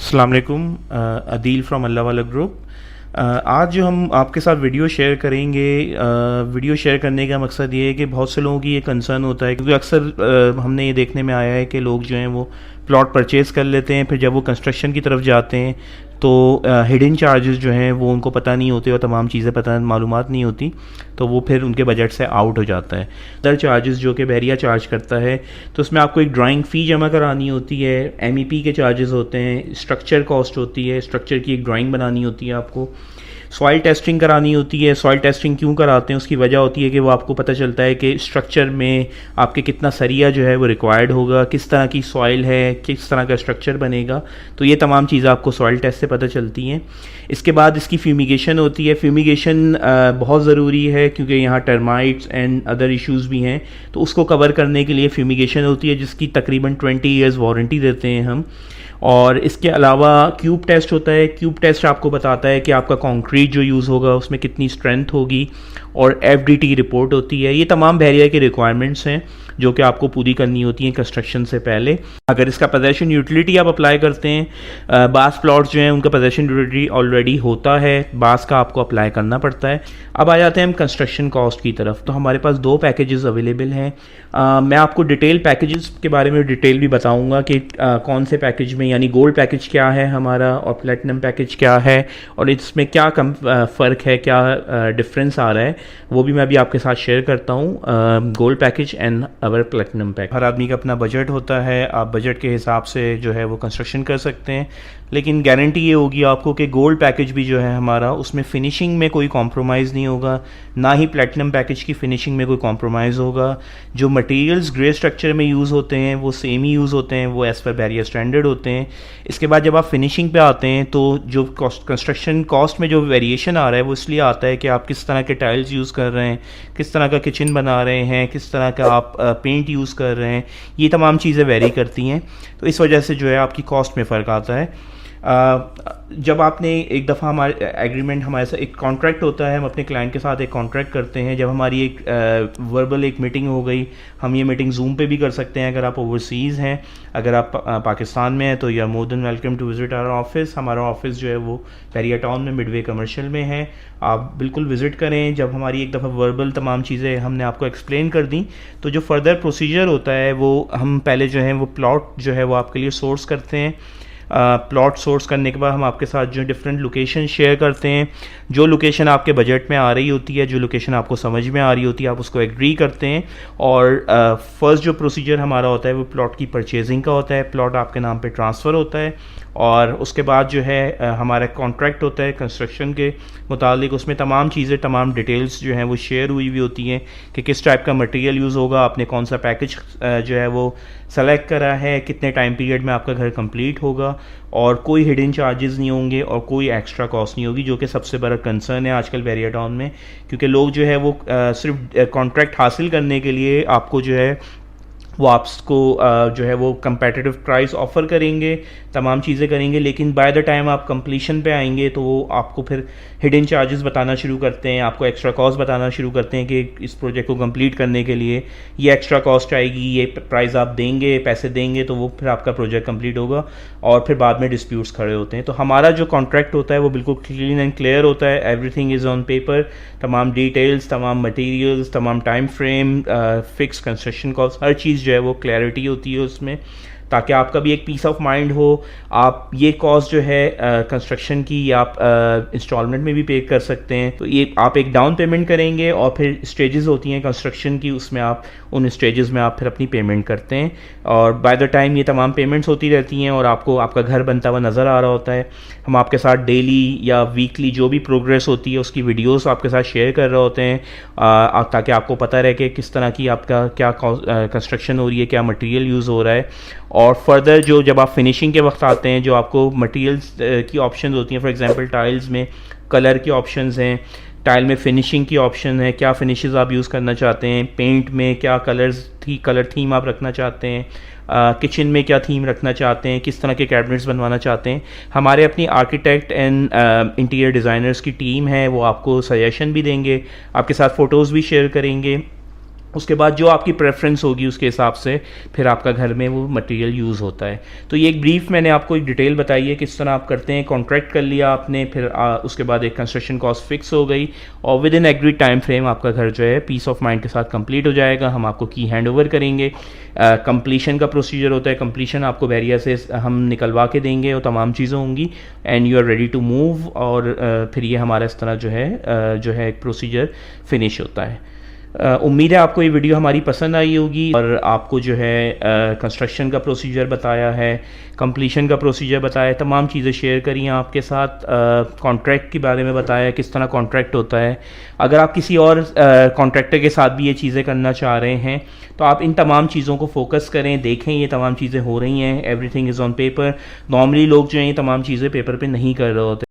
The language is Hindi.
अस्सलाम वालेकुम। अदील फ्रॉम अल्लाह वाला ग्रुप। आज जो हम आपके साथ वीडियो शेयर करेंगे, वीडियो शेयर करने का मकसद ये है कि बहुत से लोगों की ये कंसर्न होता है, क्योंकि अक्सर हमने ये देखने में आया है कि लोग जो हैं वो प्लॉट परचेज़ कर लेते हैं, फिर जब वो कंस्ट्रक्शन की तरफ जाते हैं तो हिडन चार्जेस जो हैं वो उनको पता नहीं होते और तमाम चीज़ें पता मालूमात नहीं होती, तो वो फिर उनके बजट से आउट हो जाता है। अदर चार्जेस जो कि बैरिया चार्ज करता है, तो उसमें आपको एक ड्राइंग फ़ी जमा करानी होती है, MEP के चार्जेस होते हैं, स्ट्रक्चर कॉस्ट होती है, स्ट्रक्चर की एक ड्राइंग बनानी होती है आपको, सॉइल टेस्टिंग करानी होती है। सॉइल टेस्टिंग क्यों कराते हैं, उसकी वजह होती है कि वो आपको पता चलता है कि स्ट्रक्चर में आपके कितना सरिया जो है वो रिक्वायर्ड होगा, किस तरह की सॉइल है, किस तरह का स्ट्रक्चर बनेगा, तो ये तमाम चीज़ें आपको सॉइल टेस्ट से पता चलती हैं। इसके बाद इसकी फ्यूमिगेशन होती है। फ्यूमिगेशन बहुत ज़रूरी है क्योंकि यहाँ टर्माइट्स एंड अदर इश्यूज़ भी हैं, तो उसको कवर करने के लिए फ्यूमिगेशन होती है, जिसकी तकरीबन 20 ईयर्स वारंटी देते हैं हम। और इसके अलावा क्यूब टेस्ट होता है। क्यूब टेस्ट आपको बताता है कि आपका कंक्रीट जो यूज़ होगा उसमें कितनी स्ट्रेंथ होगी, और FDT रिपोर्ट होती है। ये तमाम बैरियर के रिक्वायरमेंट्स हैं जो कि आपको पूरी करनी होती हैं कंस्ट्रक्शन से पहले। अगर इसका पोजेशन यूटिलिटी आप अप्लाई करते हैं, बास प्लॉट्स जो हैं उनका पोजेशन यूटिलिटी ऑलरेडी होता है, बास का आपको अप्लाई करना पड़ता है। अब आ जाते हैं हम कंस्ट्रक्शन कॉस्ट की तरफ। तो हमारे पास 2 पैकेजेस अवेलेबल हैं। मैं आपको डिटेल पैकेजेस के बारे में डिटेल भी बताऊंगा कि कौन से पैकेज में, यानी गोल्ड पैकेज क्या है हमारा और प्लेटिनम पैकेज क्या है, और इसमें क्या फ़र्क है, क्या डिफरेंस आ रहा है, वो भी मैं अभी आपके साथ शेयर करता हूँ। Gold package and our platinum package. हर आदमी का अपना बजट होता है, आप बजट के हिसाब से जो है वो कंस्ट्रक्शन कर सकते हैं, लेकिन गारंटी ये होगी आपको कि गोल्ड पैकेज भी जो है हमारा, उसमें फ़िनिशिंग में कोई कॉम्प्रोमाइज़ नहीं होगा, ना ही प्लेटिनम पैकेज की फ़िनिशिंग में कोई कॉम्प्रोमाइज़ होगा। जो मटेरियल्स ग्रे स्ट्रक्चर में यूज़ होते हैं वो सेम ही यूज़ होते हैं, वो एज़ पर बैरियर स्टैंडर्ड होते हैं। इसके बाद जब आप फिनिशिंग पे आते हैं तो जो कंस्ट्रक्शन कॉस्ट में जो वेरिएशन आ रहा है वो इसलिए आता है कि आप किस तरह के टाइल्स यूज़ कर रहे हैं, किस तरह का किचन बना रहे हैं, किस तरह का आप पेंट यूज़ कर रहे हैं, ये तमाम चीज़ें वेरी करती हैं। तो इस वजह से जो है आपकी कॉस्ट में फ़र्क आता है। जब आपने एक दफ़ा हमारे एग्रीमेंट, हमारे साथ एक कॉन्ट्रैक्ट होता है, हम अपने क्लाइंट के साथ एक कॉन्ट्रैक्ट करते हैं। जब हमारी एक वर्बल एक मीटिंग हो गई, हम ये मीटिंग जूम पे भी कर सकते हैं अगर आप ओवरसीज़ हैं। अगर आप पाकिस्तान में हैं तो you are more than welcome to visit our office. हमारा ऑफिस जो है वो बैरिया टाउन में मिडवे कमर्शियल में है, आप बिल्कुल विज़िट करें। जब हमारी एक दफ़ा वर्बल तमाम चीज़ें हमने आपको एक्सप्लेन कर दी, तो जो फर्दर प्रोसीजर होता है वो हम पहले जो है वो प्लॉट जो है वो आपके लिए सोर्स करते हैं। प्लॉट सोर्स करने के बाद हम आपके साथ जो डिफरेंट लोकेशन शेयर करते हैं। जो लोकेशन आपके बजट में आ रही होती है, जो लोकेशन आपको समझ में आ रही होती है, आप उसको एग्री करते हैं। और फर्स्ट जो प्रोसीजर हमारा होता है वो प्लॉट की परचेजिंग का होता है। प्लॉट आपके नाम पे ट्रांसफ़र होता है, और उसके बाद जो है हमारा कॉन्ट्रैक्ट होता है कंस्ट्रक्शन के मुतालिक। उसमें तमाम चीज़ें, तमाम डिटेल्स जो हैं वो शेयर हुई होती हैं कि किस टाइप का मटेरियल यूज़ होगा, आपने कौन सा पैकेज जो है वो सेलेक्ट करा है, कितने टाइम पीरियड में आपका घर कंप्लीट होगा, और कोई हिडन चार्जेस नहीं होंगे और कोई एक्स्ट्रा कॉस्ट नहीं होगी, जो कि सबसे बड़ा कंसर्न है आजकल बैरिया टाउन में। क्योंकि लोग जो है वो सिर्फ कॉन्ट्रैक्ट हासिल करने के लिए आपको जो है वो आपको जो है वो कंपेटिटिव प्राइस ऑफ़र करेंगे, तमाम चीज़ें करेंगे, लेकिन बाय द टाइम आप कंप्लीशन पे आएंगे तो वो आपको फिर हिडन चार्जेस बताना शुरू करते हैं, आपको एक्स्ट्रा कॉस्ट बताना शुरू करते हैं कि इस प्रोजेक्ट को कंप्लीट करने के लिए ये एक्स्ट्रा कॉस्ट आएगी, ये प्राइस आप देंगे, पैसे देंगे तो वो फिर आपका प्रोजेक्ट कंप्लीट होगा, और फिर बाद में डिस्प्यूट्स खड़े होते हैं। तो हमारा जो कॉन्ट्रैक्ट होता है वो बिल्कुल क्लीन एंड क्लियर होता है। एवरीथिंग इज़ ऑन पेपर, तमाम डिटेल्स, तमाम मटीरियल्स, तमाम time frame, fix construction cost, हर चीज़ जो है वो क्लैरिटी होती है उसमें, ताकि आपका भी एक पीस ऑफ माइंड हो। आप ये कॉस्ट जो है कंस्ट्रक्शन की आप इंस्टॉलमेंट में भी पे कर सकते हैं। तो ये आप एक डाउन पेमेंट करेंगे और फिर स्टेजेस होती हैं कंस्ट्रक्शन की, उसमें आप उन स्टेजेस में आप फिर अपनी पेमेंट करते हैं, और बाय द टाइम ये तमाम पेमेंट्स होती रहती हैं और आपको आपका घर बनता हुआ नज़र आ रहा होता है। हम आपके साथ डेली या वीकली जो भी प्रोग्रेस होती है उसकी वीडियोस आपके साथ शेयर कर रहे होते हैं, ताकि आपको पता रहे कि किस तरह की आपका क्या कंस्ट्रक्शन हो रही है, क्या मटेरियल यूज़ हो रहा है। और फर्दर जो जब आप फिनिशिंग के वक्त आते हैं, जो आपको मटेरियल्स की ऑप्शंस होती हैं, फॉर एग्जांपल टाइल्स में कलर की ऑप्शंस हैं, टाइल में फिनिशिंग की ऑप्शन है, क्या फिनिशेस आप यूज़ करना चाहते हैं, पेंट में क्या कलर थीम आप रखना चाहते हैं, किचन में क्या थीम रखना चाहते हैं, किस तरह के कैबिनेट्स बनवाना चाहते हैं। हमारे अपनी आर्किटेक्ट एंड इंटीरियर डिज़ाइनर्स की टीम है, वो आपको सजेशन भी देंगे, आपके साथ फ़ोटोज़ भी शेयर करेंगे। उसके बाद जो आपकी प्रेफरेंस होगी उसके हिसाब से फिर आपका घर में वो मटेरियल यूज़ होता है। तो ये एक ब्रीफ मैंने आपको एक डिटेल बताई है किस तरह आप करते हैं। कॉन्ट्रैक्ट कर लिया आपने, फिर उसके बाद एक कंस्ट्रक्शन कॉस्ट फिक्स हो गई और with in agreed time frame आपका घर जो है पीस ऑफ माइंड के साथ कंप्लीट हो जाएगा। हम आपको की हैंड ओवर करेंगे। कंप्लीशन का प्रोसीजर होता है, कंप्लीशन आपको बैरियर से हम निकलवा के देंगे और तमाम चीज़ें होंगी and you are ready to move. और फिर ये हमारा इस तरह जो है एक प्रोसीजर फिनिश होता है। उम्मीद है आपको ये वीडियो हमारी पसंद आई होगी और आपको जो है कंस्ट्रक्शन का प्रोसीजर बताया है, कंप्लीशन का प्रोसीजर बताया है, तमाम चीज़ें शेयर करी हैं आपके साथ। कॉन्ट्रैक्ट के बारे में बताया है किस तरह कॉन्ट्रैक्ट होता है। अगर आप किसी और कॉन्ट्रैक्टर के साथ भी ये चीज़ें करना चाह रहे हैं तो आप इन तमाम चीज़ों को फोकस करें, देखें ये तमाम चीज़ें हो रही हैं। Everything is on paper. Normally लोग जो हैं ये तमाम चीज़ें पेपर पे नहीं कर रहे होते।